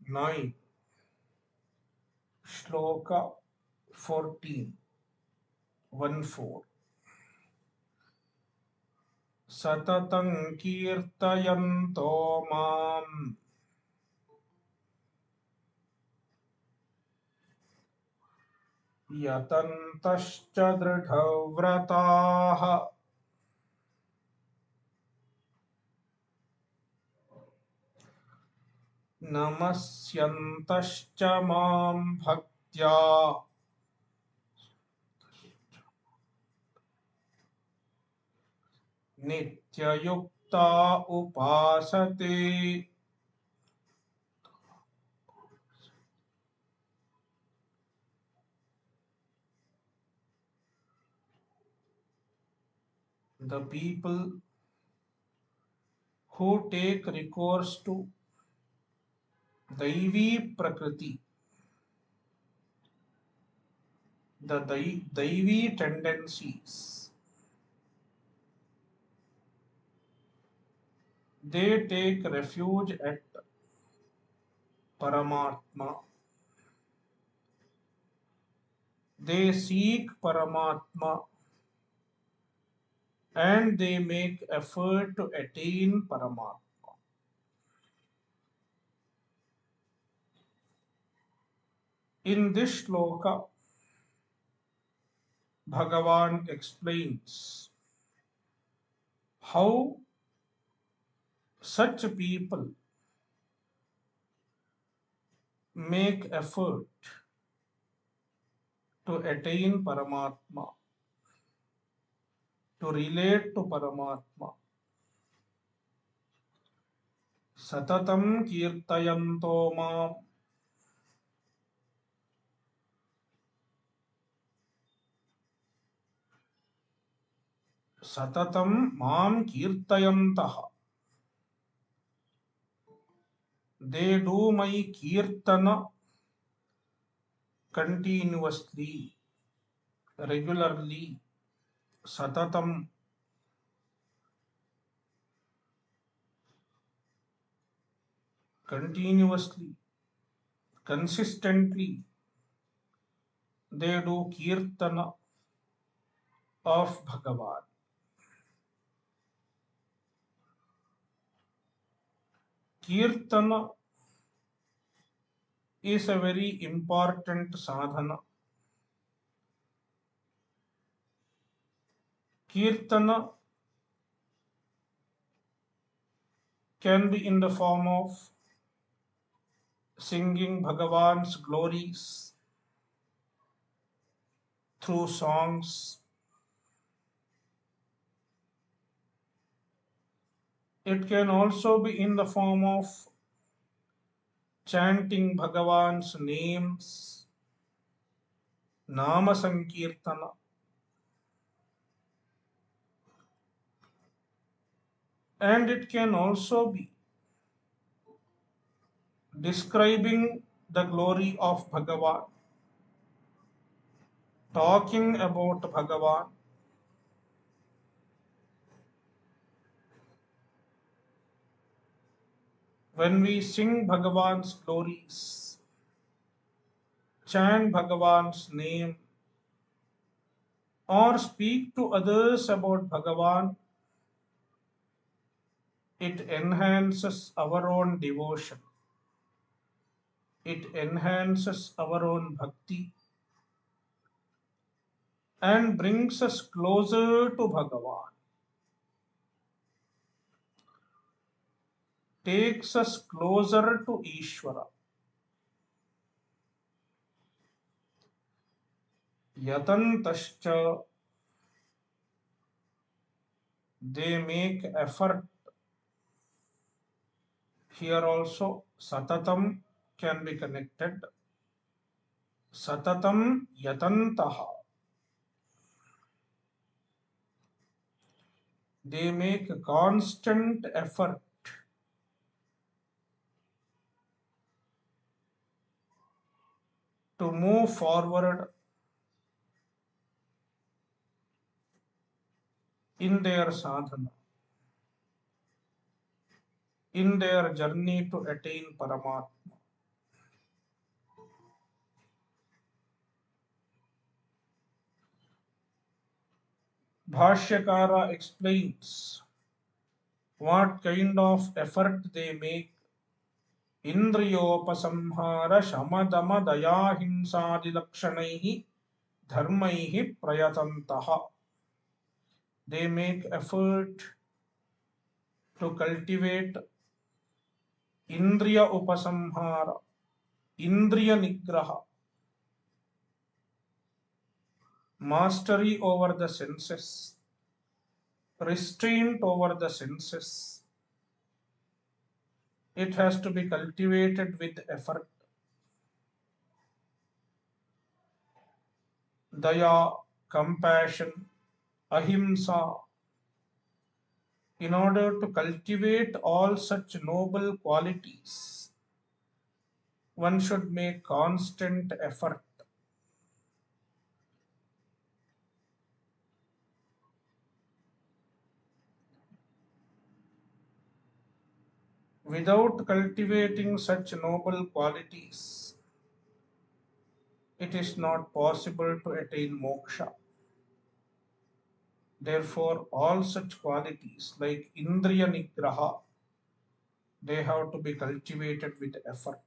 9, Shloka 14, 1-4. Satatam kirtayanto mam yatantascha dridhavrataha namasyantascha mam bhaktya nityayukta upasate. The people who take recourse to Daivi Prakriti, the Daivi tendencies, they take refuge at Paramatma. They seek Paramatma and they make effort to attain Paramatma. In this shloka, Bhagavan explains how such people make effort to attain Paramatma, to relate to Paramatma. Satatam kirtayanto mam. Satatam mam kirtayantaha. They do my kirtana continuously, regularly, satatam, continuously, consistently. They do kirtana of Bhagavan. Kirtana is a very important sadhana. Kirtana can be in the form of singing Bhagavan's glories through songs. It can also be in the form of chanting Bhagavan's names, Nama Sankirtana. And it can also be describing the glory of Bhagavan, talking about Bhagavan. When we sing Bhagavan's glories, chant Bhagavan's name, or speak to others about Bhagavan, it enhances our own devotion. It enhances our own bhakti and brings us closer to Bhagavan, takes us closer to Ishvara. Yatantascha, they make effort. Here also, satatam can be connected. Satatam yatantaha. They make a constant effort to move forward in their sadhana, in their journey to attain Paramatma. Bhashyakara explains what kind of effort they make. Indriyopasamhara shamadama dayahinsadi lakshanaihi dharmaihi prayatantaha. They make effort to cultivate indriya upasamhara, indriya nigraha, mastery over the senses, restraint over the senses. It has to be cultivated with effort. Daya, compassion, ahimsa. In order to cultivate all such noble qualities, one should make constant effort. Without cultivating such noble qualities, it is not possible to attain moksha. Therefore, all such qualities like indriya nigraha, they have to be cultivated with effort.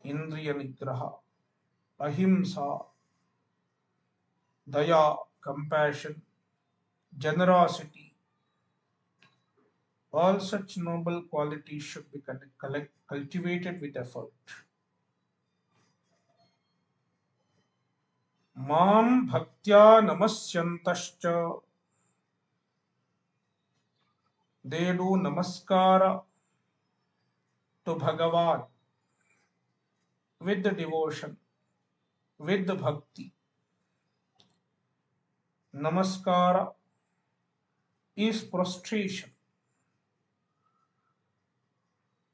Indriya nigraha, ahimsa, daya, compassion, generosity, all such noble qualities should be cultivated with effort. Mam bhaktya namasyantascha, they do namaskara to Bhagavan with the devotion, with the bhakti. Namaskara is prostration.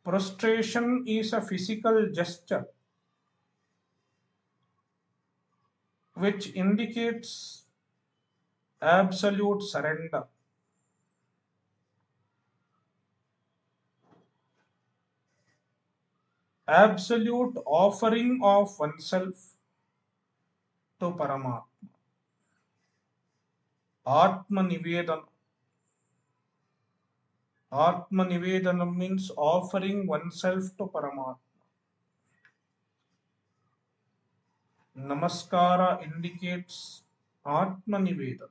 Prostration is a physical gesture which indicates absolute surrender. Absolute offering of oneself to Paramatma. Atma Nivedana. Atma Nivedana means offering oneself to Paramatma. Namaskara indicates Atma Nivedana.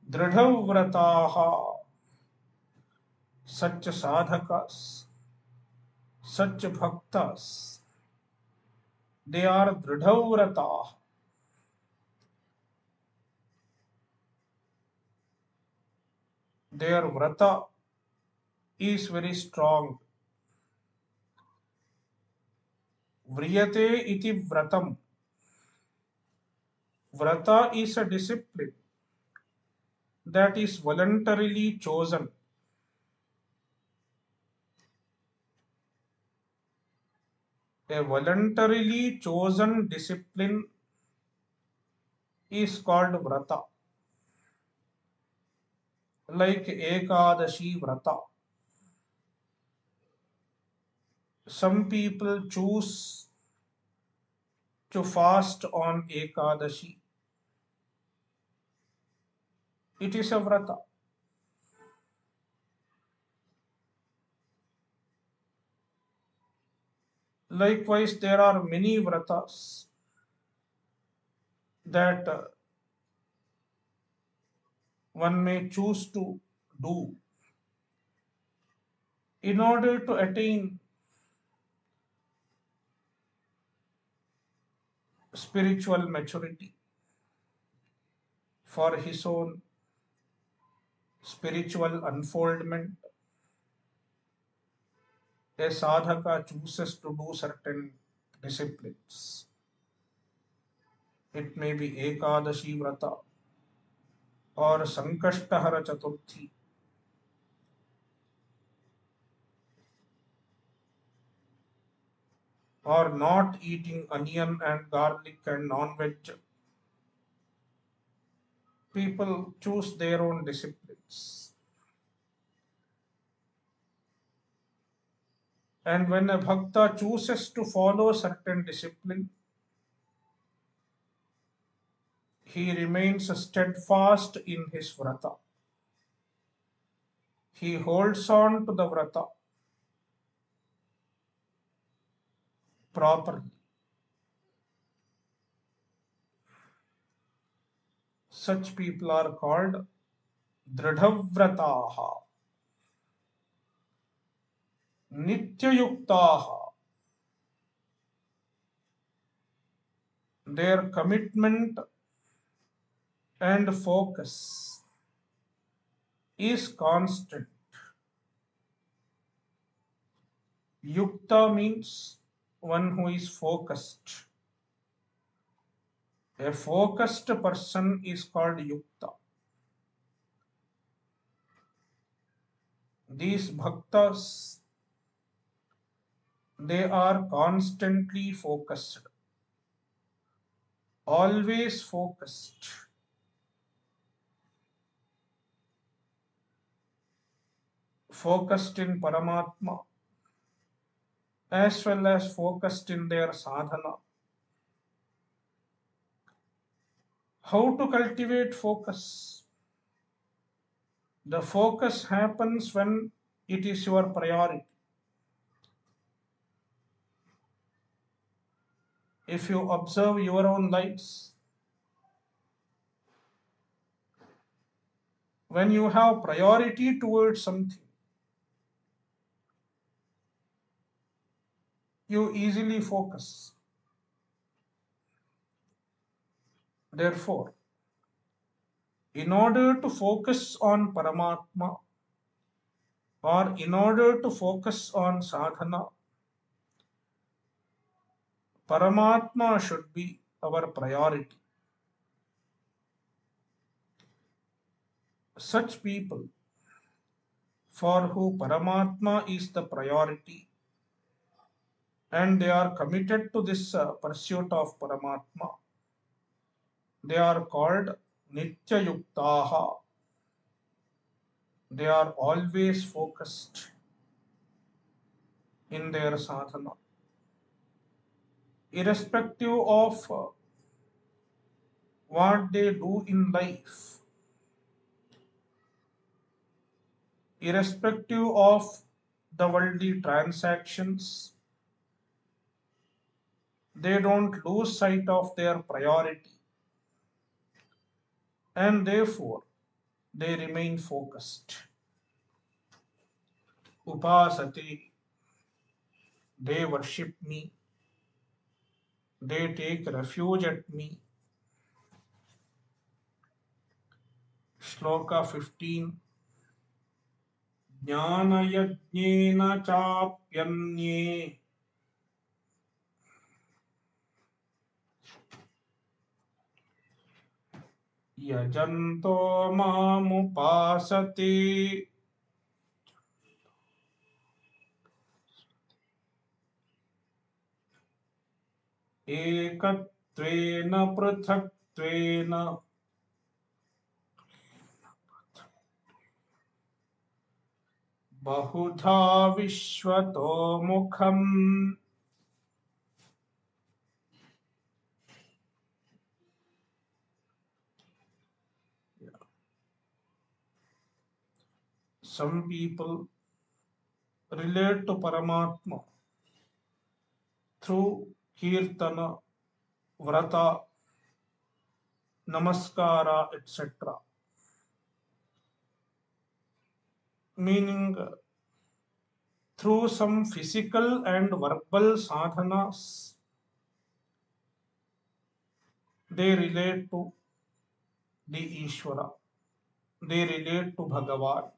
Dridhavrataha, such sadhakas, such bhaktas, they are dridhavrataha. Their vrata is very strong. Vriyate iti vratam. Vrata is a discipline that is voluntarily chosen. A voluntarily chosen discipline is called vrata. Like Ekadashi vrata. Some people choose to fast on Ekadashi. It is a vrata. Likewise, there are many vratas that one may choose to do in order to attain spiritual maturity for his own spiritual unfoldment. A sadhaka chooses to do certain disciplines. It may be Ekadashi Vrata or Sankashtahara Chaturthi or not eating onion and garlic and non-veg. People choose their own disciplines. And when a bhakta chooses to follow certain discipline, he remains steadfast in his vrata. He holds on to the vrata properly. Such people are called dridhavrataha, nityayuktaha. Their commitment and focus is constant. Yukta means one who is focused. A focused person is called Yukta. These bhaktas, they are constantly focused, always focused, focused in Paramatma as well as focused in their sadhana. How to cultivate focus? The focus happens when it is your priority. If you observe your own lives, when you have priority towards something, you easily focus. Therefore, in order to focus on Paramatma or in order to focus on sadhana, Paramatma should be our priority. Such people for who Paramatma is the priority and they are committed to this pursuit of Paramatma, they are called Nityayuktaha. They are always focused in their sadhana. Irrespective of what they do in life, irrespective of the worldly transactions, they don't lose sight of their priority and therefore they remain focused. Upasati, they worship me, they take refuge at me. Shloka 15. ज्ञानयज्ञेन चाप्यन्ये यजन्तो मामुपासते एकत्वेन पृथक्त्वेन बहुधा विश्वतो मुखम्. Some people relate to Paramatma through kirtana, vrata, namaskara, etc. Meaning through some physical and verbal sadhanas, they relate to the Ishvara, they relate to Bhagavan.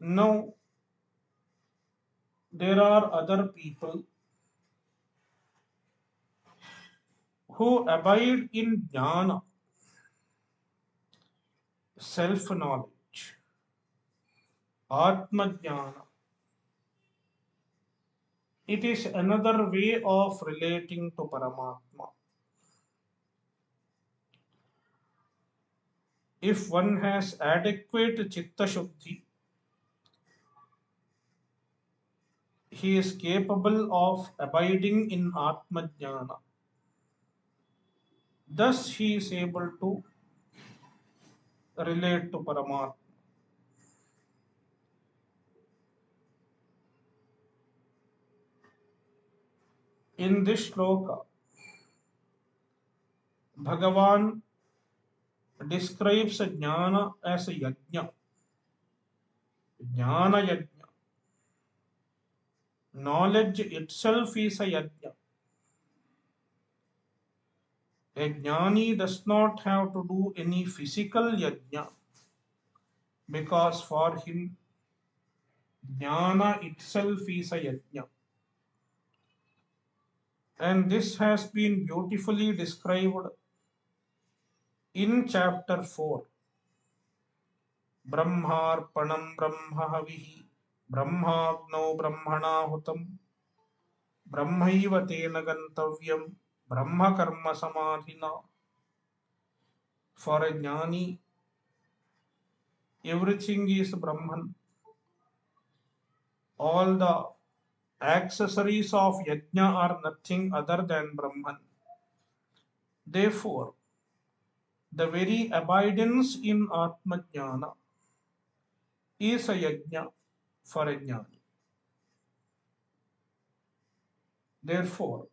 Now, there are other people who abide in jnana, self knowledge, atma jnana, It is another way of relating to Paramatma. If one has adequate Chitta Shuddhi, he is capable of abiding in Atma Jnana. Thus, he is able to relate to Paramatma. In this shloka, Bhagavan describes jnana as a yajna. Jnana yajna. Knowledge itself is a yajna. A jnani does not have to do any physical yajna because for him jnana itself is a yajna. And this has been beautifully described in chapter 4. Brahmarpanam brahmahavihi brahmagno brahmanahutam brahmaiva tena gantavyam brahma karma samadhina. For a jnani, everything is Brahman. All the accessories of yajna are nothing other than Brahman. Therefore, the very abidance in Atma Jnana is a yajna for a jnani. Therefore,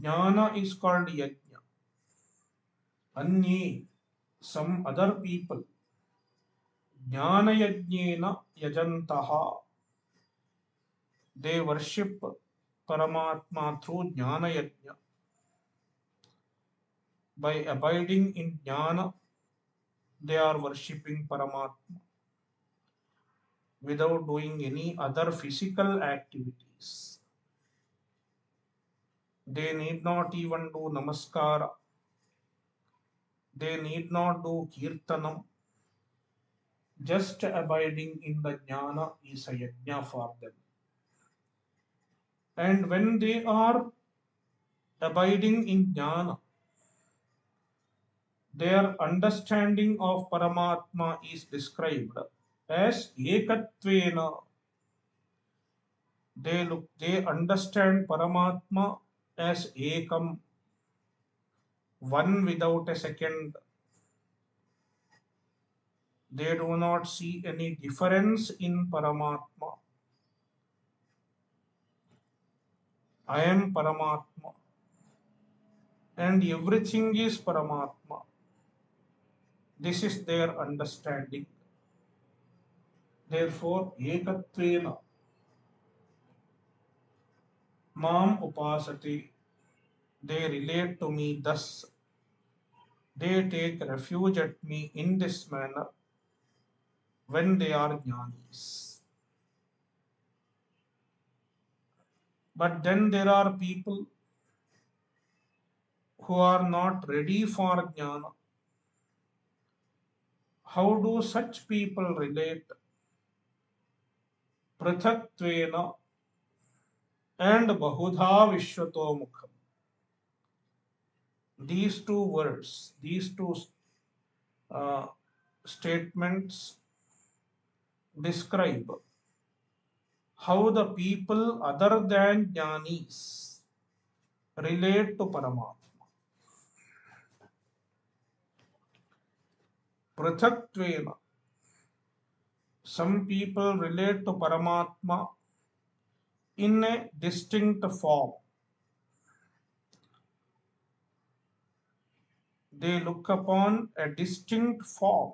jnana is called yajna. Anye, some other people, jnana yajnena yajantaha, they worship Paramatma through jnana yajna. By abiding in jnana, they are worshipping Paramatma without doing any other physical activities. They need not even do namaskara. They need not do kirtanam. Just abiding in the jnana is a yajna for them. And when they are abiding in jnana, their understanding of Paramatma is described as ekatvena. They understand Paramatma as ekam, one without a second. They do not see any difference in Paramatma. I am Paramatma and everything is Paramatma. This is their understanding. Therefore, ekatvena mam upasate. They relate to me thus. They take refuge at me in this manner when they are jnanis. But then there are people who are not ready for jnana. How do such people relate? Prathatvena and bahudha vishwato mukham. These two words, these two uh, statements describe how the people other than jnanis relate to Paramatma. Prathatvena, some people relate to Paramatma in a distinct form. They look upon a distinct form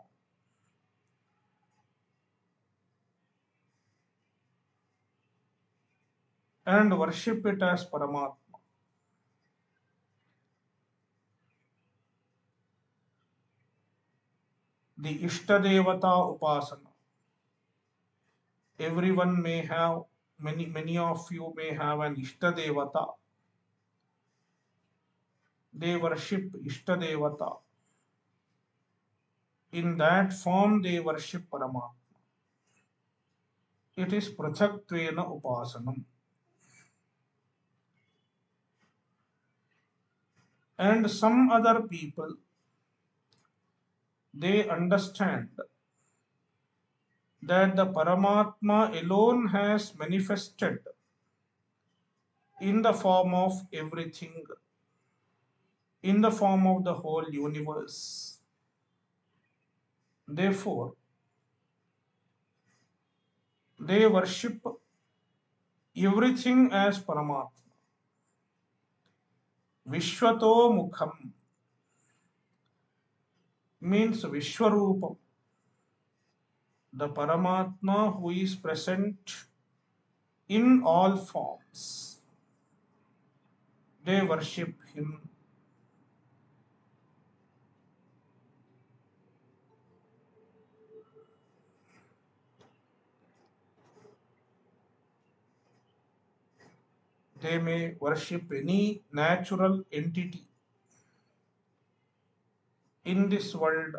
and worship it as Paramatma. The Ishtadevata Upasana. Everyone may have, many of you may have an Ishtadevata. They worship Ishtadevata. In that form, they worship Paramatma. It is Prathatvena Upasanam. And some other people, they understand that the Paramatma alone has manifested in the form of everything, in the form of the whole universe. Therefore, they worship everything as Paramatma. Vishwato Mukham means Vishwarupam, the Paramatma who is present in all forms. They worship him. They may worship any natural entity in this world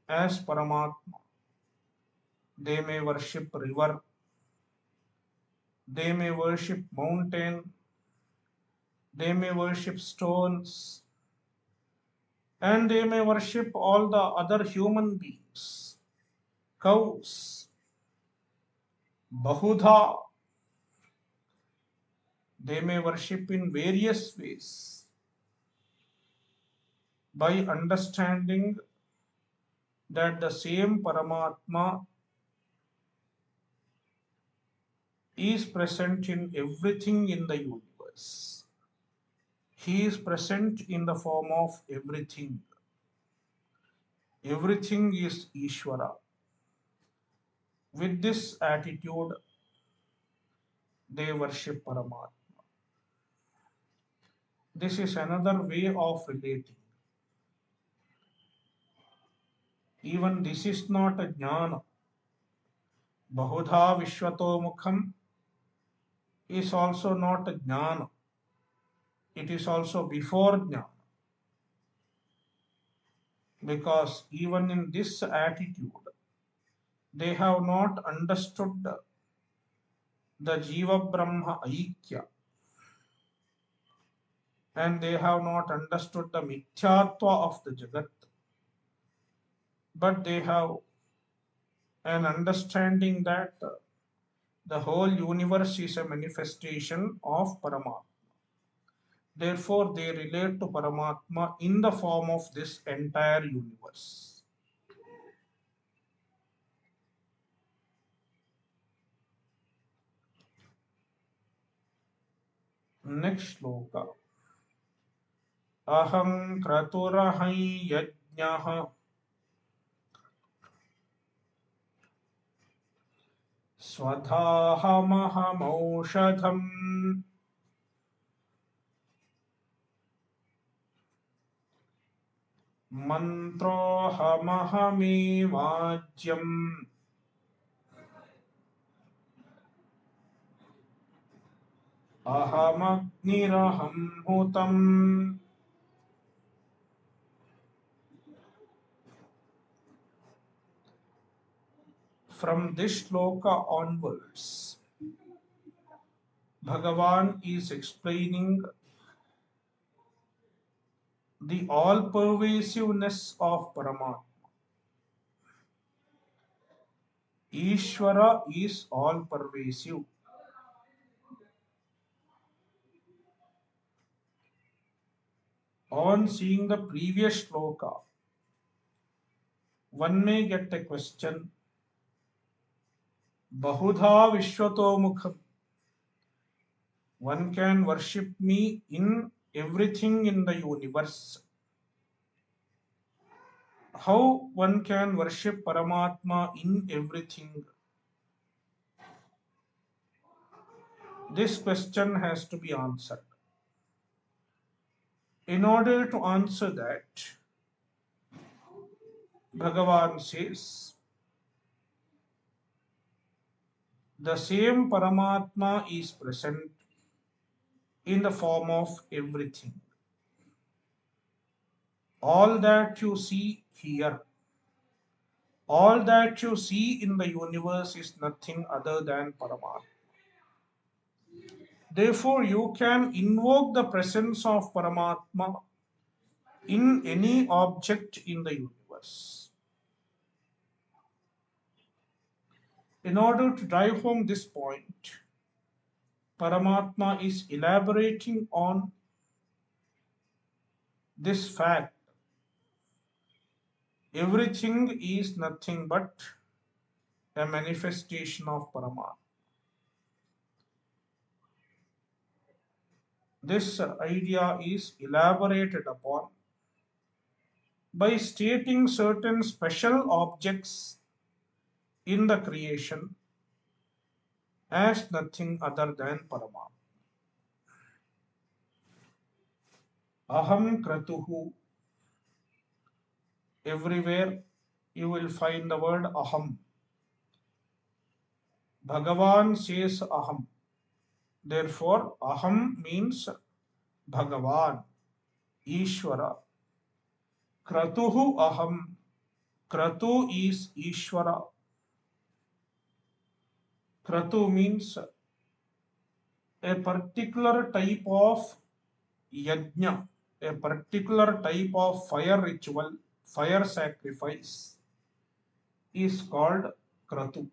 as Paramatma. They may worship river, they may worship mountain, they may worship stones, and they may worship all the other human beings, cows, bahudha. They may worship in various ways by understanding that the same Paramatma is present in everything in the universe. He is present in the form of everything. Everything is Ishvara. With this attitude, they worship Paramatma. This is another way of relating. Even this is not a jnana. Bahudha Vishwato Mukham is also not a jnana. It is also before jnana. Because even in this attitude, they have not understood the Jiva Brahma Aikya, and they have not understood the Mithyatva of the Jagat, but they have an understanding that the whole universe is a manifestation of Paramatma. Therefore, they relate to Paramatma in the form of this entire universe. Next shloka. Aham kraturahai yajnah svadha ausadham mantrohamahame ahamagniraham hutam. From this shloka onwards, Bhagavan is explaining the all pervasiveness of Paramatma. Ishvara is all pervasive. On seeing the previous shloka, one may get a question. Bahudha Vishwato Mukham. One can worship me in everything in the universe. How one can worship Paramatma in everything? This question has to be answered. In order to answer that, Bhagavan says, the same Paramatma is present in the form of everything. All that you see here, all that you see in the universe is nothing other than Paramatma. Therefore, you can invoke the presence of Paramatma in any object in the universe. In order to drive home this point, Paramatma is elaborating on this fact. Everything is nothing but a manifestation of Paramatma. This idea is elaborated upon by stating certain special objects in the creation as nothing other than Paramatma. Aham kratuhu. Everywhere you will find the word aham. Bhagavan says aham. Therefore, aham means Bhagavan, Ishvara. Kratuhu aham. Kratu is Ishvara. Kratu means a particular type of yajna, a particular type of fire ritual, fire sacrifice is called kratu.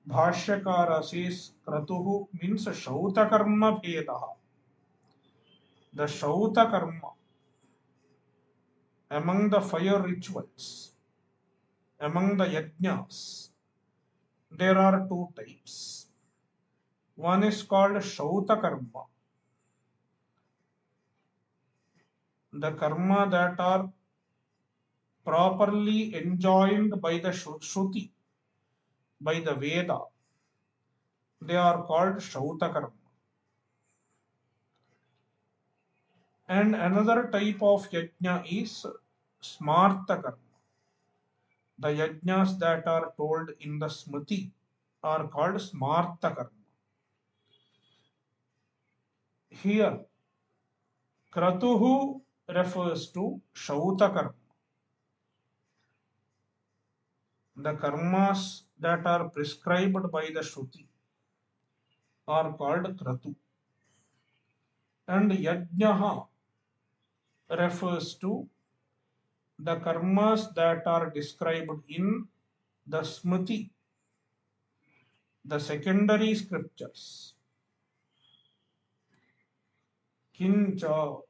Bhashyakara says kratuhu means shauta karma bhedaha. The shauta karma among the fire rituals, among the yajnas, there are two types. One is called shauta karma, the karma that are properly enjoined by the Shruti, by the Veda. They are called shauta karma. And another type of yajna is smarta karma. The yajnas that are told in the Smriti are called smarta karma. Here, kratuhu refers to shauta karma. The karmas that are prescribed by the Shruti are called kratu. And yajnaha refers to the karmas that are described in the Smriti, the secondary scriptures. Kincha,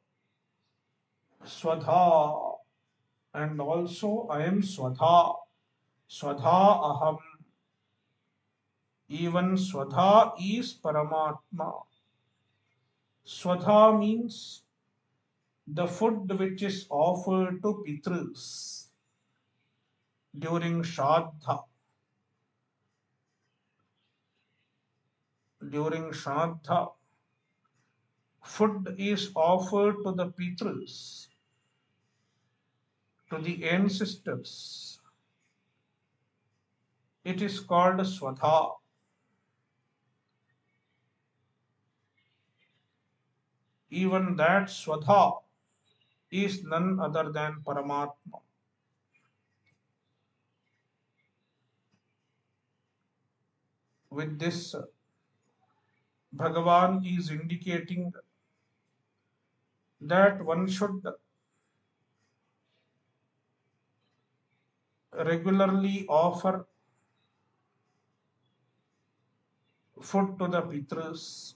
svadha, and also I am svadha. Svadha aham. Even svadha is Paramatma. Svadha means the food which is offered to Pitrus during Shraddha. During Shraddha, food is offered to the Pitrus, to the ancestors. It is called svadha. Even that svadha is none other than Paramatma. With this, Bhagavan is indicating that one should regularly offer food to the Pitras.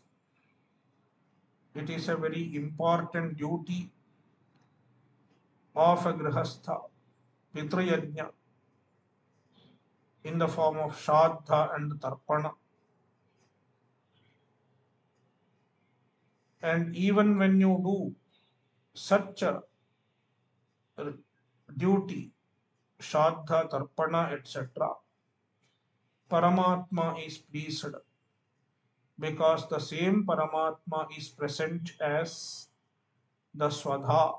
It is a very important duty of a Grihastha, Pitra Yajna, in the form of Shraddha and Tarpana. And even when you do such a duty, Shraddha, Tarpana, etc., Paramatma is pleased because the same Paramatma is present as the Swadha,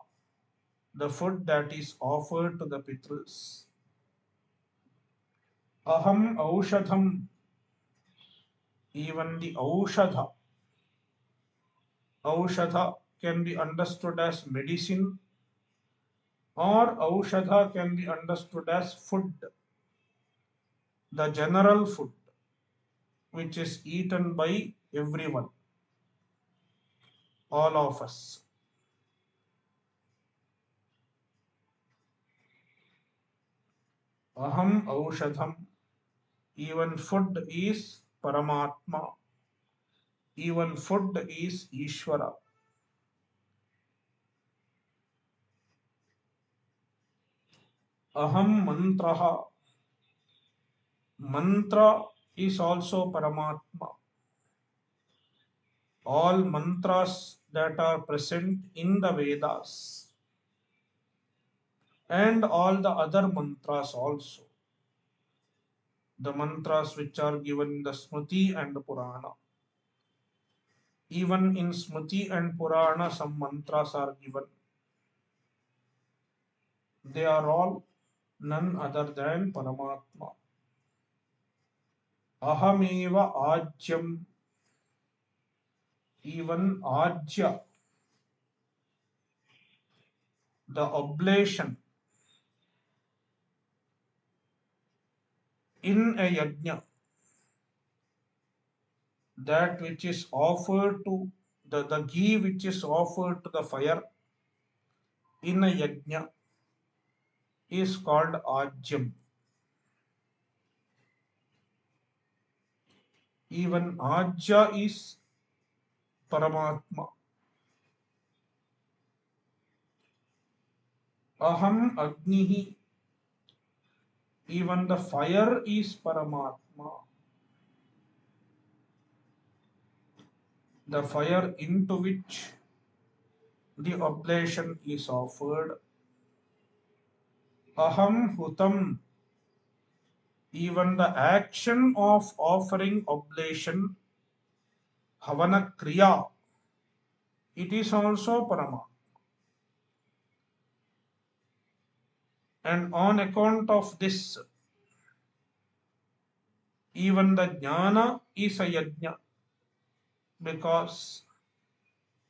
the food that is offered to the Pitras. Aham aushadham, even the ausadha. Ausadha can be understood as medicine or ausadha can be understood as food, the general food which is eaten by everyone, all of us. Aham ausadham. Even food is Paramatma. Even food is Ishvara. Aham mantraha. Mantra is also Paramatma. All mantras that are present in the Vedas and all the other mantras also. The mantras which are given in the Smriti and Purana. Even in Smriti and Purana, some mantras are given. They are all none other than Paramatma. Ahameva ajyam. Even ajya, the oblation in a yajna, that which is offered to the ghee which is offered to the fire in a yajna is called ajyam. Even ajya is Paramatma. Aham agnihi. Even the fire is Paramatma. The fire into which the oblation is offered. Aham hutam. Even the action of offering oblation, havana kriya, it is also Paramatma. And on account of this, even the jnana is a yajna, because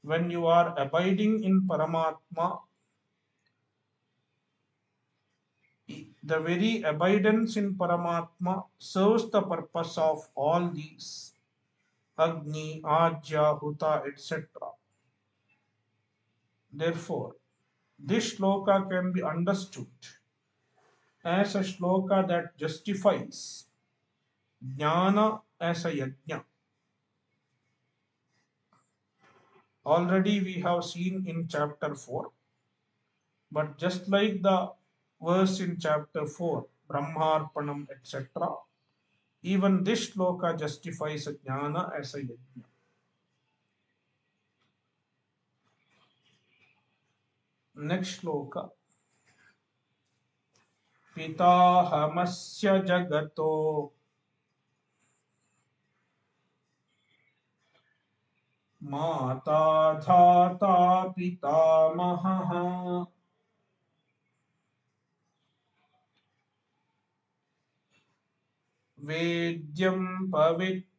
when you are abiding in Paramatma, the very abidance in Paramatma serves the purpose of all these Agni, Ajya, Huta, etc. Therefore, this shloka can be understood as a shloka that justifies jnana as a yajna. Already we have seen in chapter 4, but just like the verse in chapter 4, Brahmarpanam, etc., even this shloka justifies a jnana as a yajna. Next shloka. पिताहमस्य जगतो माता धाता पितामहः वेद्यं पवित्रमोङ्कारः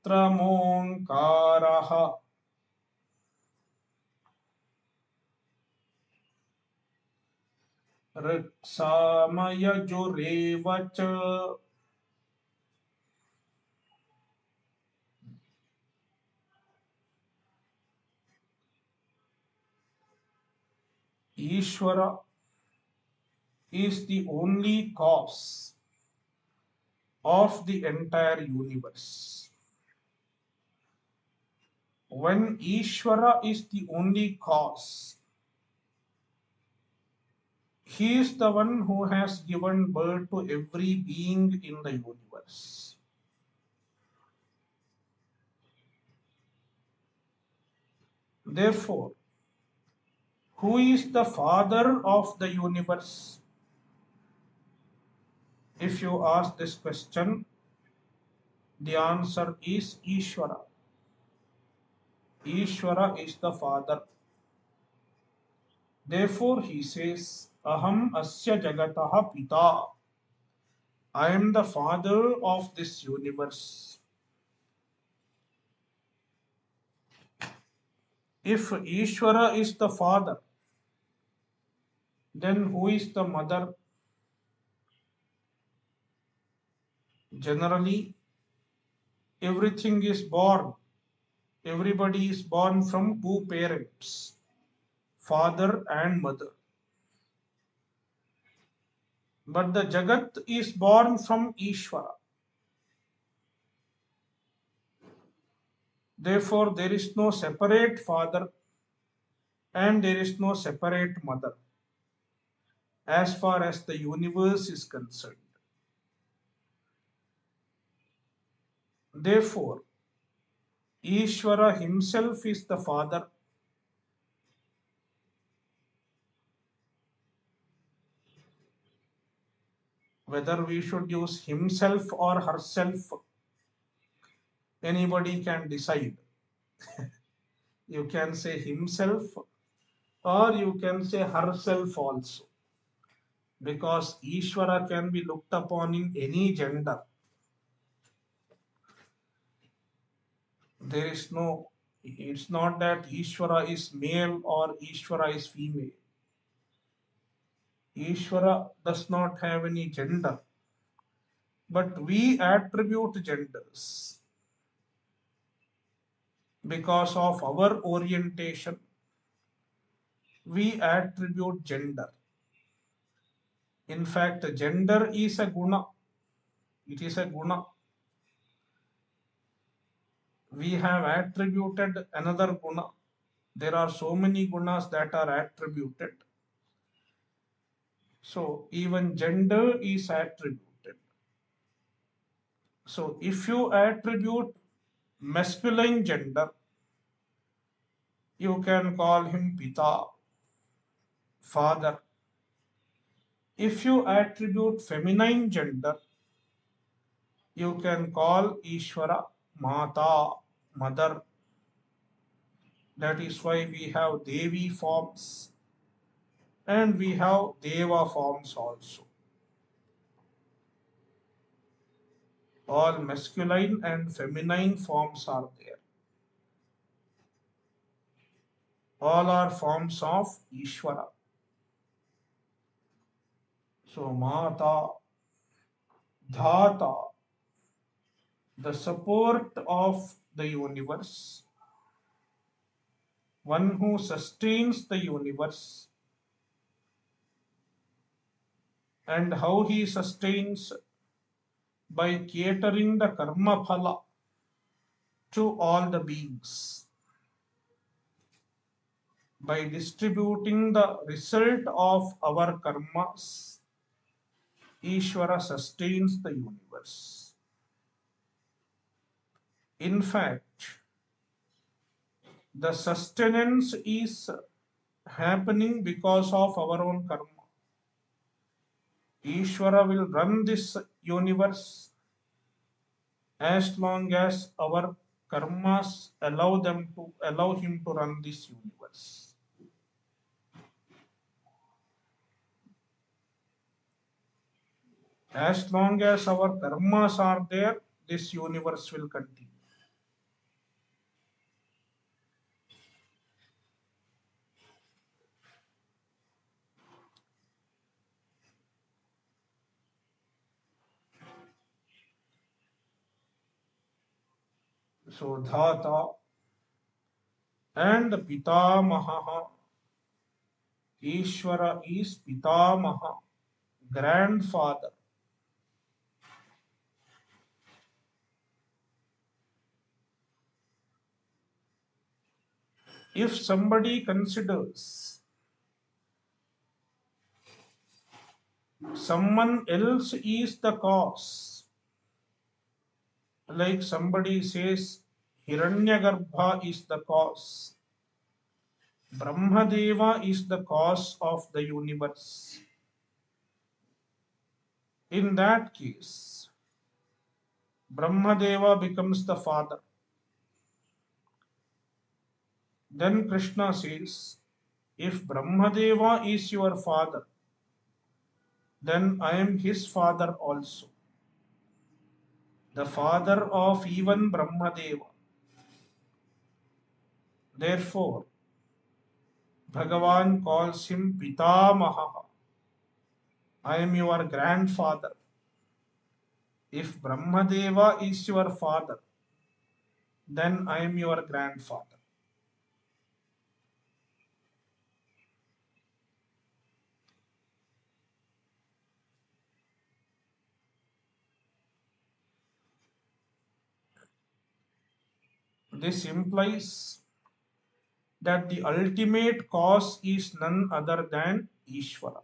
ऋक्सामयजुरेव च. Ishvara is the only cause of the entire universe. When Ishvara is the only cause, he is the one who has given birth to every being in the universe. Therefore, who is the father of the universe? If you ask this question, the answer is Ishvara. Ishvara is the father. Therefore, he says, Aham asya jagataha pita. I am the father of this universe. If Ishvara is the father, then who is the mother? Generally, everything is born. Everybody is born from two parents, father and mother. But the Jagat is born from Ishvara. Therefore, there is no separate father and there is no separate mother as far as the universe is concerned. Therefore, Ishvara himself is the father. Whether we should use himself or herself, anybody can decide. You can say himself or you can say herself also. Because Ishvara can be looked upon in any gender. There is no, it's not that Ishvara is male or Ishvara is female. Ishvara does not have any gender. But we attribute genders because of our orientation. We attribute gender. In fact, gender is a guna. It is a guna. We have attributed another guna. There are so many gunas that are attributed. So even gender is attributed. So if you attribute masculine gender, you can call him Pita, father. If you attribute feminine gender, you can call Ishvara Mata, mother. That is why we have Devi forms and we have Deva forms also. All masculine and feminine forms are there. All are forms of Ishvara. So Mata, Dhata, the support of the universe, one who sustains the universe, and how he sustains by catering the karma phala to all the beings, by distributing the result of our karmas. Ishvara sustains the universe. In fact, the sustenance is happening because of our own karma. Ishvara will run this universe as long as our karmas allow him to run this universe. As long as our karmas are there, this universe will continue. So Dhata and Pitamaha. Ishvara is Pitamaha, grandfather. If somebody considers someone else is the cause, like somebody says Hiranyagarbha is the cause, Brahmadeva is the cause of the universe. In that case, Brahmadeva becomes the father. Then Krishna says, if Brahmadeva is your father, then I am his father also, the father of even Brahmadeva. Therefore, Bhagavan calls him Pitamaha. I am your grandfather. If Brahmadeva is your father, then I am your grandfather. This implies that the ultimate cause is none other than Ishvara.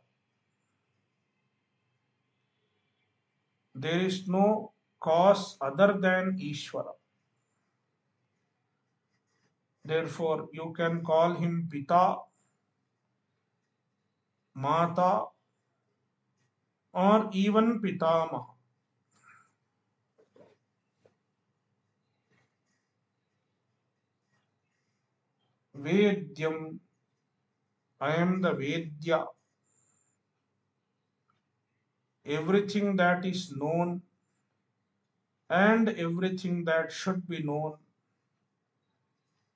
There is no cause other than Ishvara. Therefore, you can call him Pita, Mata, or even Pitamaha. Vedyam, I am the Vedya. Everything that is known and everything that should be known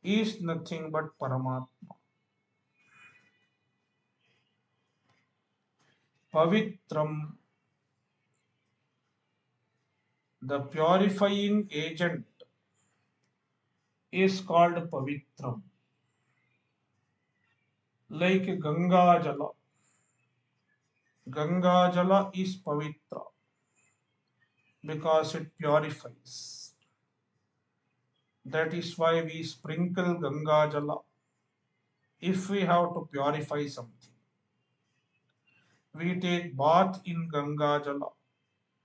is nothing but Paramatma. Pavitram, the purifying agent, is called Pavitram. Like Ganga Jala. Ganga Jala is Pavitra because it purifies. That is why we sprinkle Ganga Jala if we have to purify something. We take bath in Ganga Jala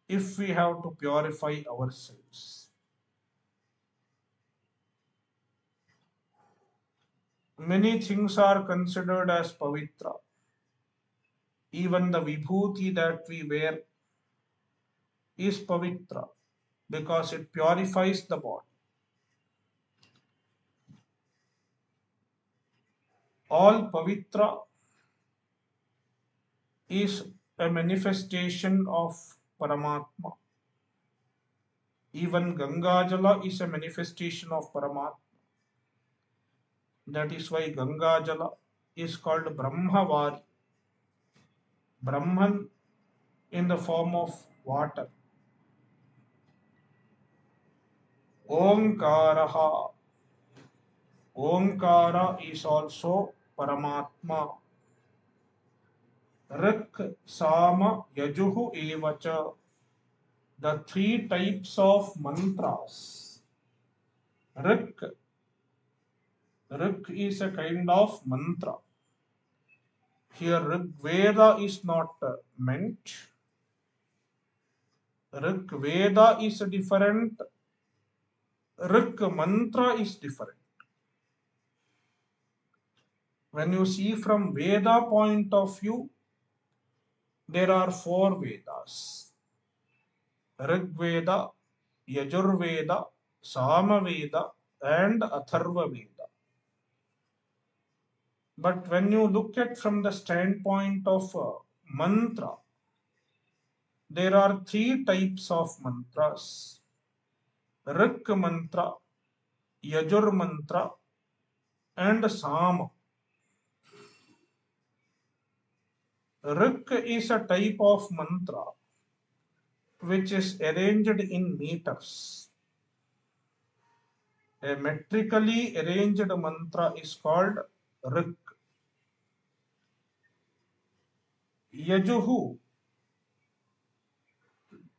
if we have to purify ourselves. Many things are considered as Pavitra. Even the vibhuti that we wear is Pavitra because it purifies the body. All Pavitra is a manifestation of Paramatma. Even Ganga Jala is a manifestation of Paramatma. That is why Ganga Jala is called Brahmavari. Brahman in the form of water. Omkaraha. Omkara is also Paramatma. Rik, Sama, Yajuhu, Evacha. The three types of mantras. Rik. Rik is a kind of mantra. Here Rig Veda is not meant. Rig Veda is different. Rig mantra is different. When you see from Veda point of view, there are four Vedas. Rig Veda, Yajur Veda, Sama Veda, and Atharva Veda. But when you look at from the standpoint of mantra, there are three types of mantras. Rik mantra, Yajur mantra, and Sama. Rik is a type of mantra which is arranged in meters. A metrically arranged mantra is called Rik. Yajuhu,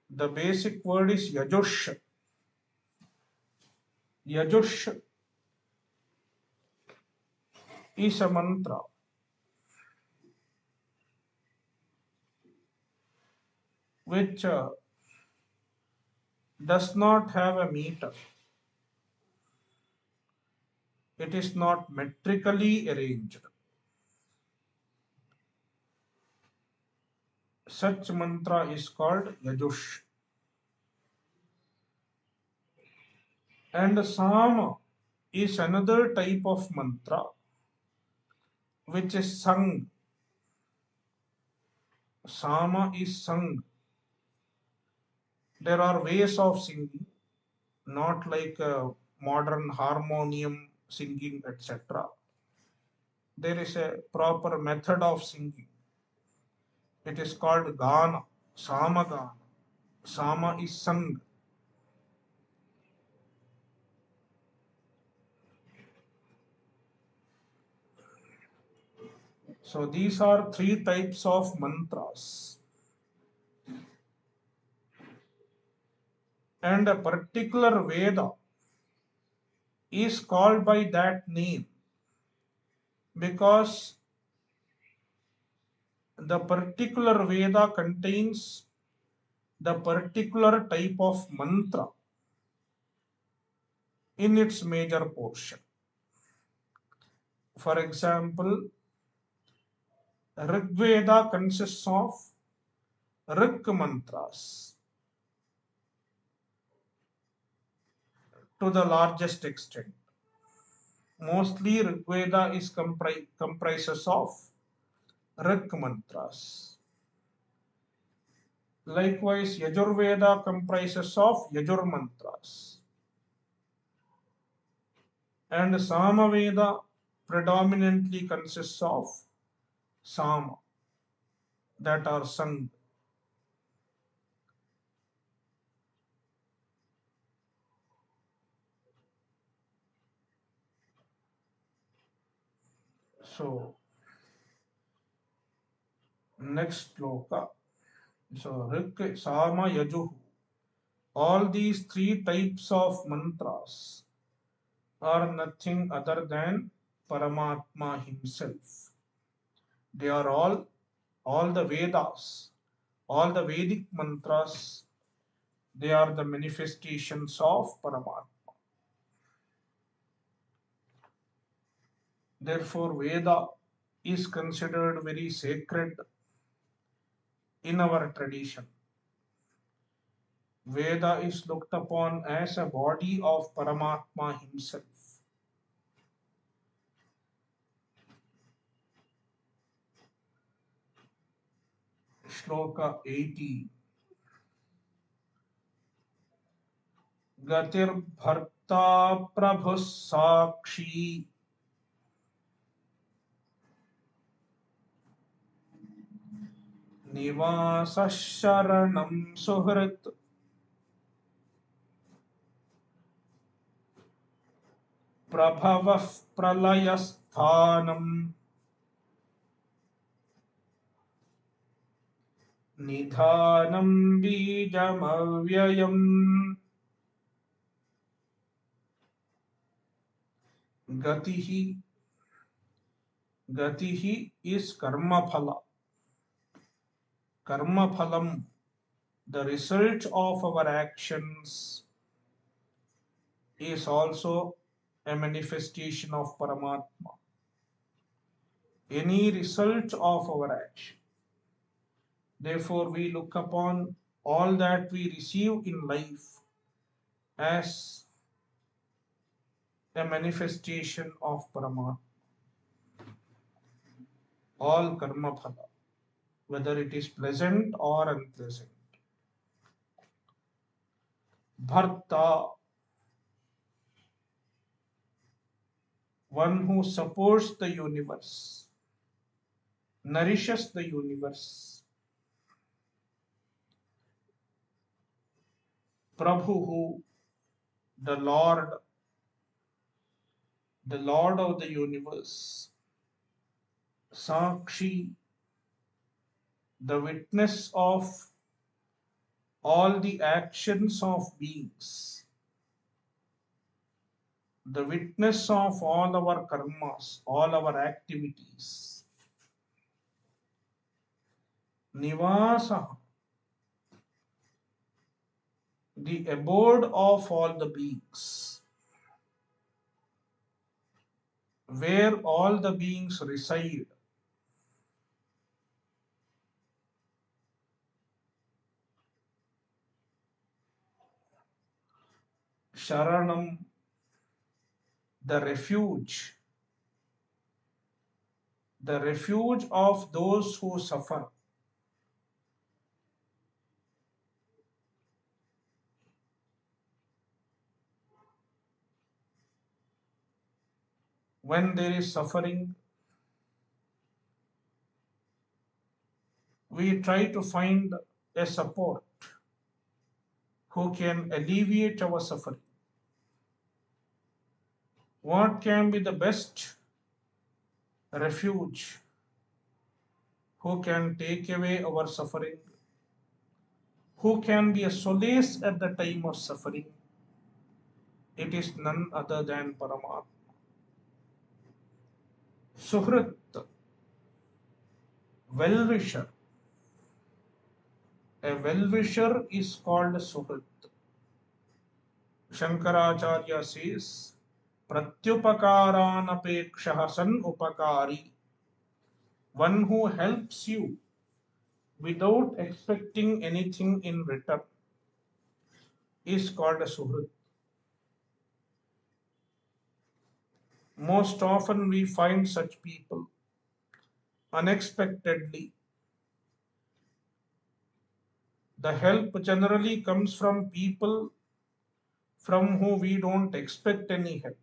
the basic word is Yajush. Yajush is a mantra which does not have a meter. It is not metrically arranged. Such mantra is called Yajush. And Sama is another type of mantra which is sung. Sama is sung. There are ways of singing, not like modern harmonium singing, etc. There is a proper method of singing. It is called Gana, Sama Gana. Sama is sung. So these are three types of mantras. And a particular Veda is called by that name because the particular Veda contains the particular type of mantra in its major portion. For example, Rig Veda consists of Rig mantras to the largest extent. Mostly Rig Veda is comprises of Rig mantras. Likewise, Yajurveda comprises of Yajur mantras. And Samaveda predominantly consists of Sama that are sung. So, next shloka. So, Rik, Sama, Yajuh. All these three types of mantras are nothing other than Paramatma himself. They are all the Vedas, all the Vedic mantras, they are the manifestations of Paramatma. Therefore, Veda is considered very sacred in our tradition. Veda is looked upon as a body of Paramatma himself. Shloka 80. गतिर्भर्ता प्रभुः साक्षी निवासः शरणं सुहृत् प्रभवः प्रलयस्थानं निधानं बीजमव्ययम् गतिः गतिः is कर्मफला karmaphalam, the result of our actions, is also a manifestation of Paramatma. Any result of our action. Therefore, we look upon all that we receive in life as a manifestation of Paramatma. All karma phala, whether it is pleasant or unpleasant. Bharta, one who supports the universe, nourishes the universe. Prabhu, the Lord of the universe. Sakshi, the witness of all the actions of beings, the witness of all our karmas, all our activities. Nivasa, the abode of all the beings, where all the beings reside. Sharanam, the refuge of those who suffer. When there is suffering, we try to find a support who can alleviate our suffering. What can be the best refuge who can take away our suffering? Who can be a solace at the time of suffering? It is none other than Paramatma. Suhrit, well-wisher. A well-wisher is called Suhrit. Shankaracharya says, Pratyupakaranapekshah san upakari. One who helps you without expecting anything in return is called a Suhrit. Most often we find such people unexpectedly. The help generally comes from people from whom we don't expect any help.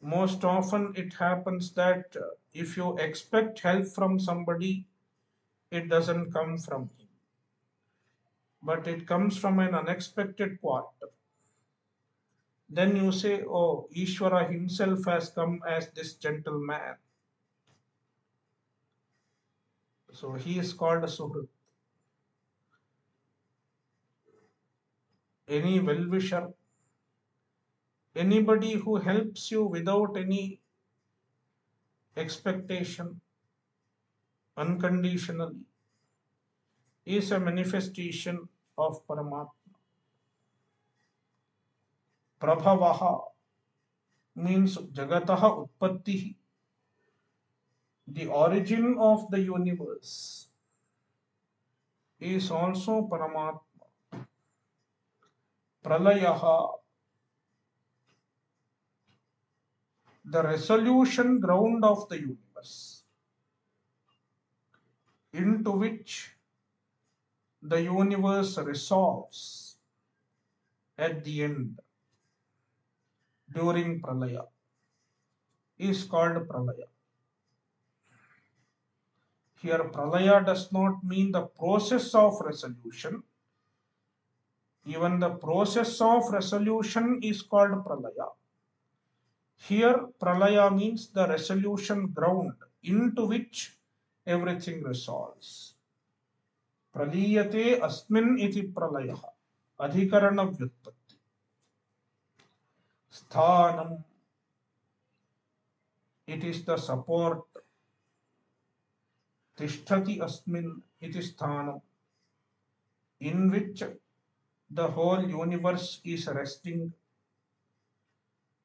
Most often it happens that if you expect help from somebody, it doesn't come from him, but it comes from an unexpected quarter. Then you say, oh, Ishvara himself has come as this gentleman. So he is called a Suhrit. Any well-wisher, anybody who helps you without any expectation, unconditionally, is a manifestation of Paramatma. Prabhavaha means Jagataha Utpattihi, the origin of the universe, is also Paramatma. Pralayaha, the resolution ground of the universe, into which the universe resolves at the end during Pralaya, is called Pralaya. Here, Pralaya does not mean the process of resolution. Even the process of resolution is called Pralaya. Here, Pralaya means the resolution ground into which everything resolves. Praliyate asmin iti pralayah. Adhikarana vyutpatti. Sthanam. It is the support. Tishtati asmin iti sthanam. In which the whole universe is resting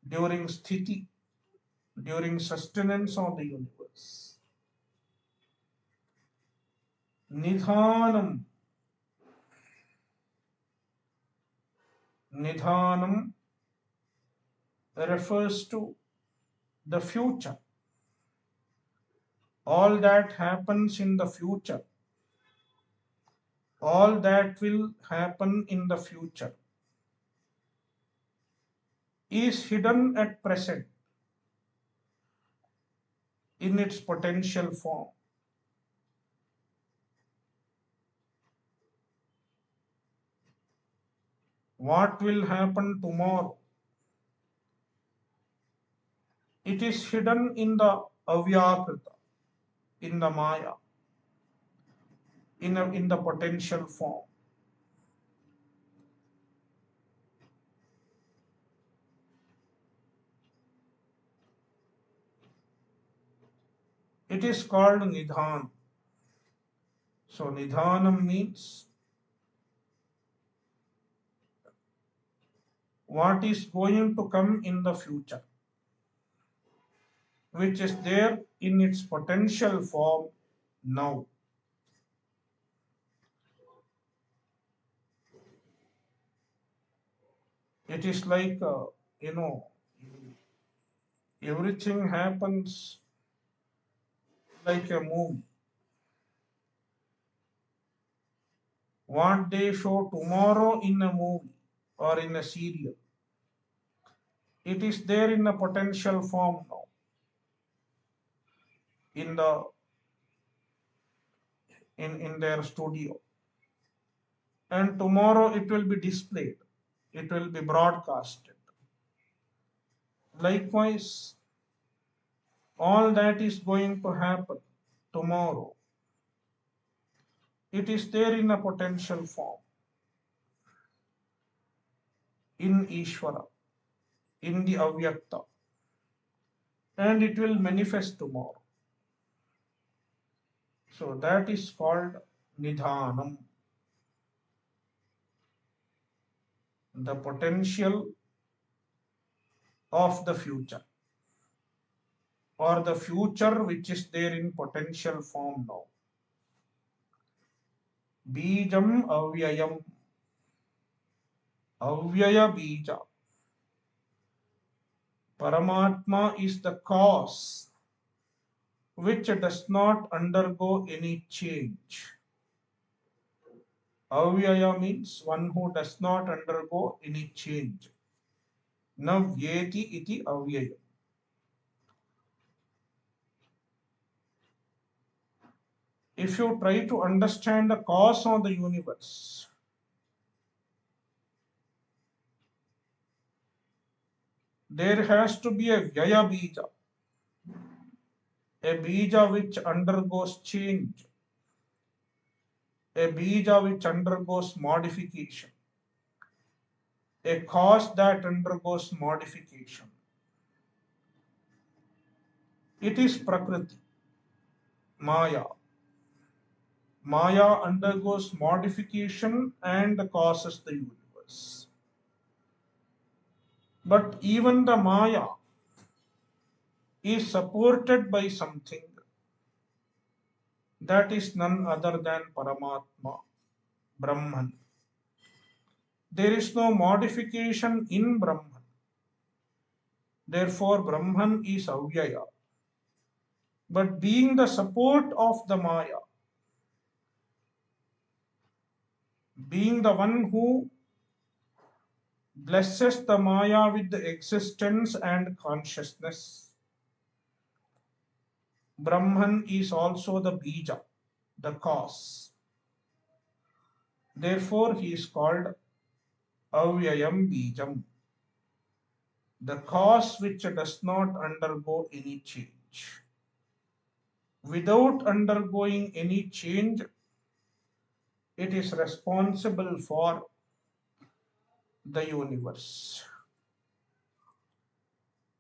during sthiti, during sustenance of the universe. Nidhanam. Nidhanam refers to the future. All that happens in the future, all that will happen in the future, is hidden at present in its potential form. What will happen tomorrow? It is hidden in the avyakrita, in the maya, in the potential form. It is called nidhan. So nidhanam means what is going to come in the future, which is there in its potential form now. It is like, you know, everything happens like a movie. What they show tomorrow in a movie or in a serial, it is there in a potential form now, in the in their studio. And tomorrow it will be displayed, it will be broadcasted. Likewise, all that is going to happen tomorrow, it is there in a potential form. in Ishvara, in the Avyakta, and it will manifest tomorrow. So that is called Nidhanam, the potential of the future, or the future which is there in potential form now. Bijam avyayam, avyaya bija. Paramatma is the cause which does not undergo any change. Avyaya means one who does not undergo any change. Na vyeti iti avyaya. If you try to understand the cause of the universe, there has to be a vyaya bija, a bija which undergoes change, a bija which undergoes modification, a cause that undergoes modification. It is Prakriti, Maya. Maya undergoes modification and causes the universe. But even the Maya is supported by something that is none other than Paramatma, Brahman. There is no modification in Brahman. Therefore, Brahman is Avyaya. But being the support of the Maya, being the one who blesses the Maya with the existence and consciousness, Brahman is also the Bija, the cause. Therefore, he is called Avyayam Bijam, the cause which does not undergo any change. Without undergoing any change, it is responsible for the universe.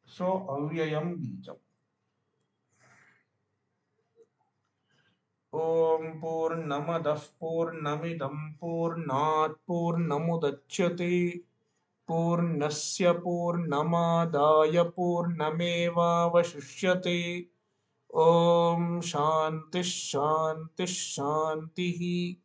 So, Avyayam Bijam. Om Purnamadah Purnamidam Purnat Purnamudachyate Purnasya Purnamadaya Purnamevavashishyate. Om Shanti Shanti Shanti.